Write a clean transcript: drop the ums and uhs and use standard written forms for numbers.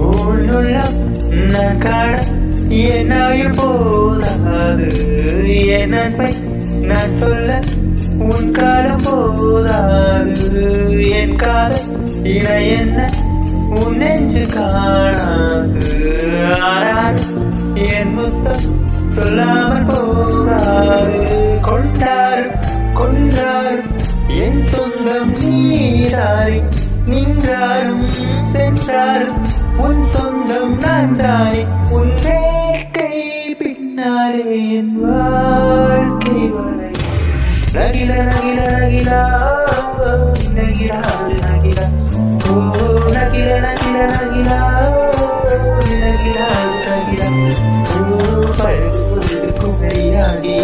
உள்ளுள்ளம் நான் காண என் ஆயுள் போதாது, என் நன்மை நான் சொல்ல உன் காலம் போதாது. என் காலம் இணை என்ன உன் நெஞ்சு காணாது. ஆனால் என் முத்தம் சொல்லாமல் போகாது. கொண்டாரும் கொன்றாரும் என் சொந்தம் நீராய், நின்றாரும் சென்றாரும் உன் சொந்தம் நான் தானே. உன் வேட்கை பின்னாலே என் வாழ்க்கை வளை. நகில நகில நகிலா நகிலா நகிலா ஓ நகில நகில நகிலா நகிலா நகிலா ஓ பழுது குமையாடிய